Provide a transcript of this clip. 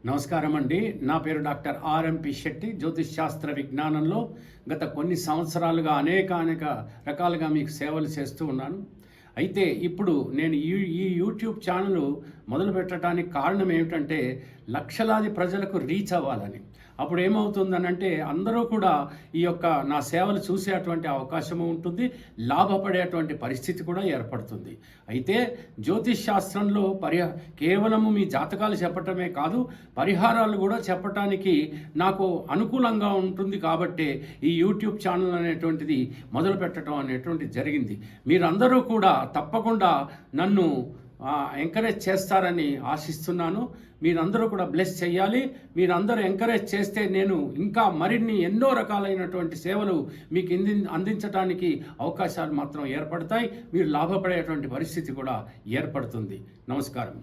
నమస్కారం అండి. నా పేరు డాక్టర్ ఆర్ఎంపి శెట్టి. జ్యోతిష్ శాస్త్ర విజ్ఞానంలో గత కొన్ని సంవత్సరాలుగా అనేక రకాలుగా మీకు సేవలు చేస్తూ ఉన్నాను. అయితే ఇప్పుడు నేను ఈ యూట్యూబ్ ఛానల్ మొదలు పెట్టడానికి కారణం ఏమిటంటే లక్షలాది ప్రజలకు రీచ్ అవ్వాలని. అప్పుడు ఏమవుతుందనంటే అందరూ కూడా ఈ యొక్క నా సేవలు చూసేటువంటి అవకాశము ఉంటుంది, లాభపడేటువంటి పరిస్థితి కూడా ఏర్పడుతుంది. అయితే జ్యోతిష్ శాస్త్రంలో కేవలము మీ జాతకాలు చెప్పటమే కాదు, పరిహారాలు కూడా చెప్పటానికి నాకు అనుకూలంగా ఉంటుంది. కాబట్టి ఈ యూట్యూబ్ ఛానల్ అనేటువంటిది మొదలు పెట్టడం అనేటువంటిది జరిగింది. మీరందరూ కూడా తప్పకుండా నన్ను ఎంకరేజ్ చేస్తారని ఆశిస్తున్నాను. మీరందరూ కూడా బ్లెస్ చేయాలి. మీరందరూ ఎంకరేజ్ చేస్తే నేను ఇంకా మరిన్ని ఎన్నో రకాలైనటువంటి సేవలు మీకు అందించడానికి అవకాశాలు మాత్రం ఏర్పడతాయి. మీరు లాభపడేటువంటి పరిస్థితి కూడా ఏర్పడుతుంది. నమస్కారం.